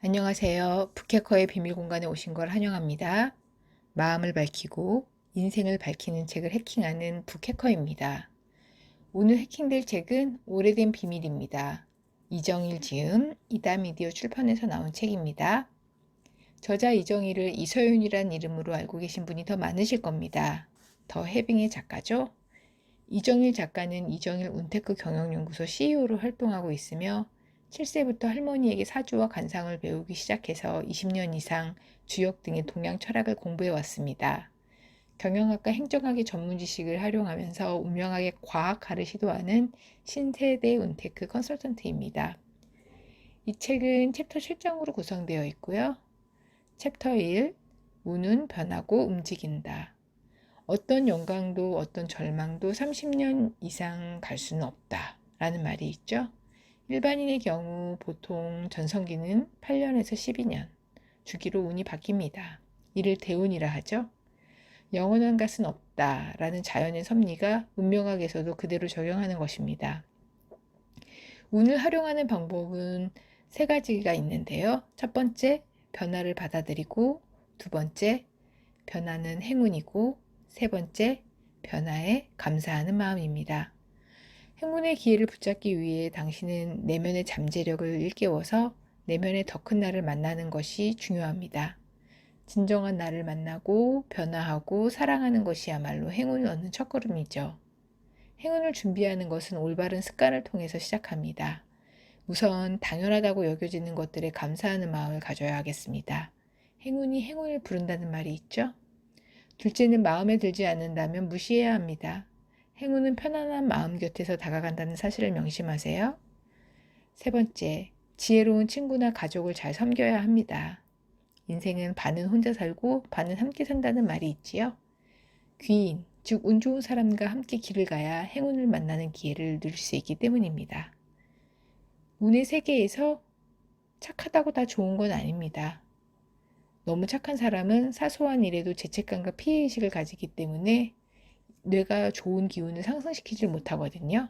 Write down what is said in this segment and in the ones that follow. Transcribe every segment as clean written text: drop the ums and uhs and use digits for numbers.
안녕하세요. 북해커의 비밀 공간에 오신 걸 환영합니다. 마음을 밝히고 인생을 밝히는 책을 해킹하는 북해커입니다. 오늘 해킹될 책은 오래된 비밀입니다. 이정일 지음, 이다미디어 출판에서 나온 책입니다. 저자 이정일을 이서윤이란 이름으로 알고 계신 분이 더 많으실 겁니다. 더 해빙의 작가죠. 이정일 작가는 이정일 운테크 경영연구소 CEO로 활동하고 있으며 7세부터 할머니에게 사주와 관상을 배우기 시작해서 20년 이상 주역 등의 동양 철학을 공부해 왔습니다. 경영학과 행정학의 전문 지식을 활용하면서 운명학의 과학화를 시도하는 신세대 운테크 컨설턴트입니다. 이 책은 챕터 7장으로 구성되어 있고요. 챕터 1, 운은 변하고 움직인다. 어떤 영광도 어떤 절망도 30년 이상 갈 수는 없다 라는 말이 있죠. 일반인의 경우 보통 전성기는 8년에서 12년, 주기로 운이 바뀝니다. 이를 대운이라 하죠. 영원한 것은 없다 라는 자연의 섭리가 운명학에서도 그대로 적용하는 것입니다. 운을 활용하는 방법은 세 가지가 있는데요. 첫 번째, 변화를 받아들이고, 두 번째, 변화는 행운이고, 세 번째, 변화에 감사하는 마음입니다. 행운의 기회를 붙잡기 위해 당신은 내면의 잠재력을 일깨워서 내면의 더 큰 나를 만나는 것이 중요합니다. 진정한 나를 만나고 변화하고 사랑하는 것이야말로 행운을 얻는 첫걸음이죠. 행운을 준비하는 것은 올바른 습관을 통해서 시작합니다. 우선 당연하다고 여겨지는 것들에 감사하는 마음을 가져야 하겠습니다. 행운이 행운을 부른다는 말이 있죠. 둘째는 마음에 들지 않는다면 무시해야 합니다. 행운은 편안한 마음 곁에서 다가간다는 사실을 명심하세요. 세 번째, 지혜로운 친구나 가족을 잘 섬겨야 합니다. 인생은 반은 혼자 살고 반은 함께 산다는 말이 있지요. 귀인, 즉 운 좋은 사람과 함께 길을 가야 행운을 만나는 기회를 누릴 수 있기 때문입니다. 운의 세계에서 착하다고 다 좋은 건 아닙니다. 너무 착한 사람은 사소한 일에도 죄책감과 피해의식을 가지기 때문에 뇌가 좋은 기운을 상승시키지 못하거든요.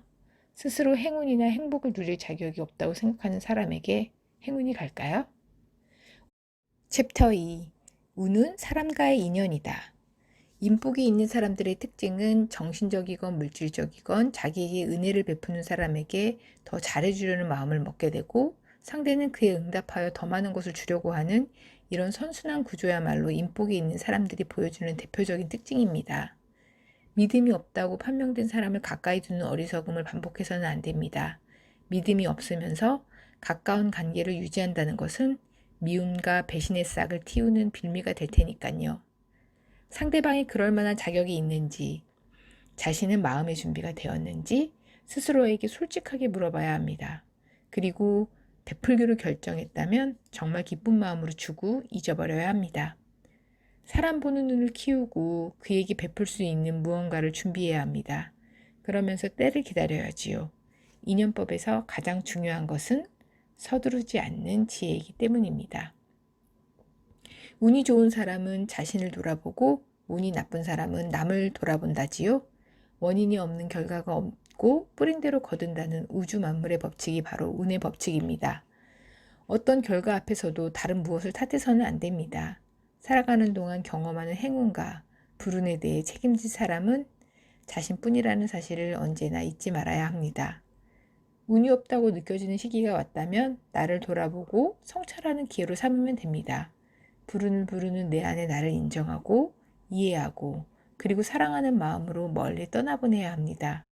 스스로 행운이나 행복을 누릴 자격이 없다고 생각하는 사람에게 행운이 갈까요? 챕터 2. 운은 사람과의 인연이다. 인복이 있는 사람들의 특징은 정신적이건 물질적이건 자기에게 은혜를 베푸는 사람에게 더 잘해주려는 마음을 먹게 되고 상대는 그에 응답하여 더 많은 것을 주려고 하는 이런 선순환 구조야말로 인복이 있는 사람들이 보여주는 대표적인 특징입니다. 믿음이 없다고 판명된 사람을 가까이 두는 어리석음을 반복해서는 안 됩니다. 믿음이 없으면서 가까운 관계를 유지한다는 것은 미움과 배신의 싹을 틔우는 빌미가 될 테니까요. 상대방이 그럴 만한 자격이 있는지, 자신은 마음의 준비가 되었는지 스스로에게 솔직하게 물어봐야 합니다. 그리고 베풀기로 결정했다면 정말 기쁜 마음으로 주고 잊어버려야 합니다. 사람 보는 눈을 키우고 그에게 베풀 수 있는 무언가를 준비해야 합니다. 그러면서 때를 기다려야지요. 인연법에서 가장 중요한 것은 서두르지 않는 지혜이기 때문입니다. 운이 좋은 사람은 자신을 돌아보고 운이 나쁜 사람은 남을 돌아본다지요. 원인이 없는 결과가 없고 뿌린 대로 거둔다는 우주 만물의 법칙이 바로 운의 법칙입니다. 어떤 결과 앞에서도 다른 무엇을 탓해서는 안 됩니다. 살아가는 동안 경험하는 행운과 불운에 대해 책임질 사람은 자신뿐이라는 사실을 언제나 잊지 말아야 합니다. 운이 없다고 느껴지는 시기가 왔다면 나를 돌아보고 성찰하는 기회로 삼으면 됩니다. 불운을 부르는 내 안의 나를 인정하고 이해하고 그리고 사랑하는 마음으로 멀리 떠나보내야 합니다.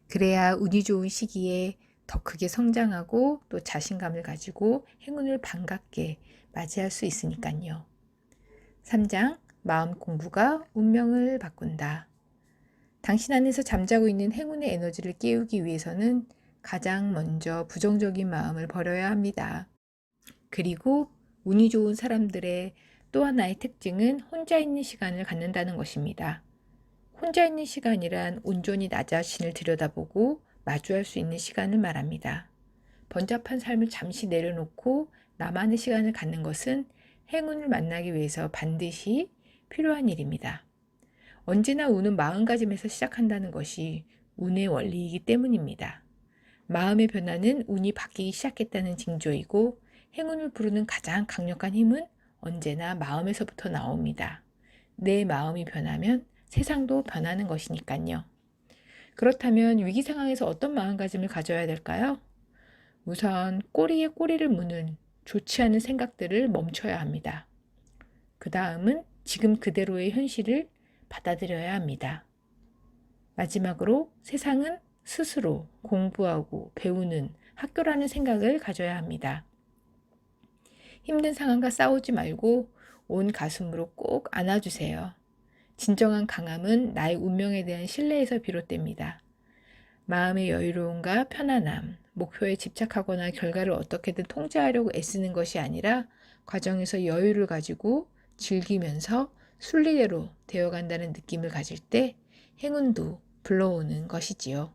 그래야 운이 좋은 시기에 더 크게 성장하고 또 자신감을 가지고 행운을 반갑게 맞이할 수 있으니까요. 3장 마음 공부가 운명을 바꾼다. 당신 안에서 잠자고 있는 행운의 에너지를 깨우기 위해서는 가장 먼저 부정적인 마음을 버려야 합니다. 그리고 운이 좋은 사람들의 또 하나의 특징은 혼자 있는 시간을 갖는다는 것입니다. 혼자 있는 시간이란 온전히 나 자신을 들여다보고 마주할 수 있는 시간을 말합니다. 번잡한 삶을 잠시 내려놓고 나만의 시간을 갖는 것은 행운을 만나기 위해서 반드시 필요한 일입니다. 언제나 운은 마음가짐에서 시작한다는 것이 운의 원리이기 때문입니다. 마음의 변화는 운이 바뀌기 시작했다는 징조이고 행운을 부르는 가장 강력한 힘은 언제나 마음에서부터 나옵니다. 내 마음이 변하면 세상도 변하는 것이니까요. 그렇다면 위기 상황에서 어떤 마음가짐을 가져야 될까요? 우선 꼬리에 꼬리를 무는 좋지 않은 생각들을 멈춰야 합니다. 그 다음은 지금 그대로의 현실을 받아들여야 합니다. 마지막으로 세상은 스스로 공부하고 배우는 학교라는 생각을 가져야 합니다. 힘든 상황과 싸우지 말고 온 가슴으로 꼭 안아주세요. 진정한 강함은 나의 운명에 대한 신뢰에서 비롯됩니다. 마음의 여유로움과 편안함, 목표에 집착하거나 결과를 어떻게든 통제하려고 애쓰는 것이 아니라 과정에서 여유를 가지고 즐기면서 순리대로 되어간다는 느낌을 가질 때 행운도 불러오는 것이지요.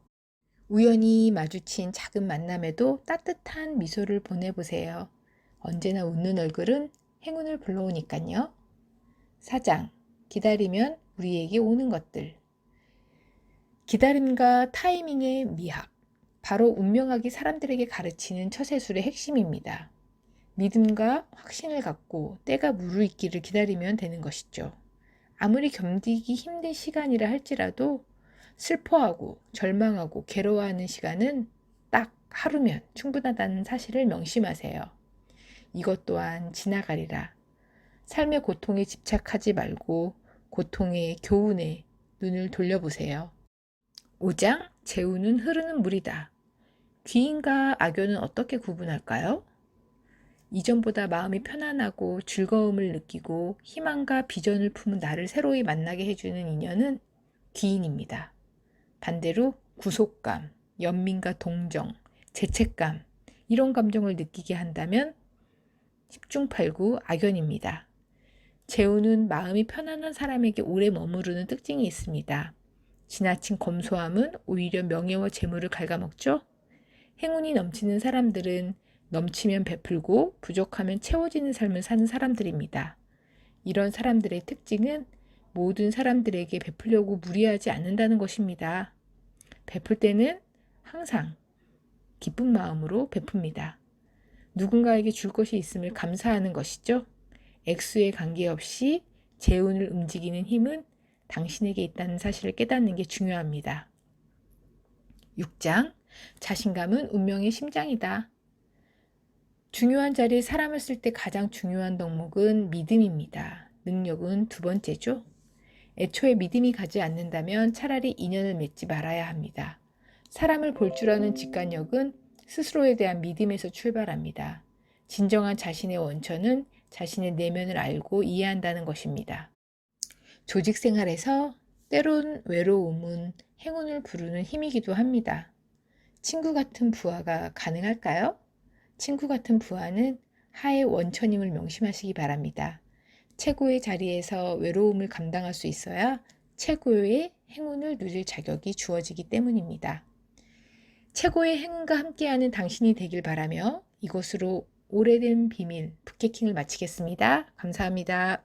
우연히 마주친 작은 만남에도 따뜻한 미소를 보내보세요. 언제나 웃는 얼굴은 행운을 불러오니까요. 4장, 기다리면 우리에게 오는 것들. 기다림과 타이밍의 미학, 바로 운명학이 사람들에게 가르치는 처세술의 핵심입니다. 믿음과 확신을 갖고 때가 무르익기를 기다리면 되는 것이죠. 아무리 견디기 힘든 시간이라 할지라도 슬퍼하고 절망하고 괴로워하는 시간은 딱 하루면 충분하다는 사실을 명심하세요. 이것 또한 지나가리라. 삶의 고통에 집착하지 말고 고통의 교훈에 눈을 돌려보세요. 5장, 재우는 흐르는 물이다. 귀인과 악연은 어떻게 구분할까요? 이전보다 마음이 편안하고 즐거움을 느끼고 희망과 비전을 품은 나를 새로이 만나게 해주는 인연은 귀인입니다. 반대로 구속감, 연민과 동정, 죄책감 이런 감정을 느끼게 한다면 10중 8구 악연입니다. 재우는 마음이 편안한 사람에게 오래 머무르는 특징이 있습니다. 지나친 검소함은 오히려 명예와 재물을 갉아먹죠. 행운이 넘치는 사람들은 넘치면 베풀고 부족하면 채워지는 삶을 사는 사람들입니다. 이런 사람들의 특징은 모든 사람들에게 베풀려고 무리하지 않는다는 것입니다. 베풀 때는 항상 기쁜 마음으로 베풉니다. 누군가에게 줄 것이 있음을 감사하는 것이죠. 액수에 관계없이 재운을 움직이는 힘은 당신에게 있다는 사실을 깨닫는 게 중요합니다. 6장, 자신감은 운명의 심장이다. 중요한 자리에 사람을 쓸 때 가장 중요한 덕목은 믿음입니다. 능력은 두 번째죠. 애초에 믿음이 가지 않는다면 차라리 인연을 맺지 말아야 합니다. 사람을 볼 줄 아는 직관력은 스스로에 대한 믿음에서 출발합니다. 진정한 자신의 원천은 자신의 내면을 알고 이해한다는 것입니다. 조직 생활에서 때론 외로움은 행운을 부르는 힘이기도 합니다. 친구 같은 부하가 가능할까요? 친구 같은 부하는 하의 원천임을 명심하시기 바랍니다. 최고의 자리에서 외로움을 감당할 수 있어야 최고의 행운을 누릴 자격이 주어지기 때문입니다. 최고의 행운과 함께하는 당신이 되길 바라며 이것으로 오래된 비밀 북캐킹을 마치겠습니다. 감사합니다.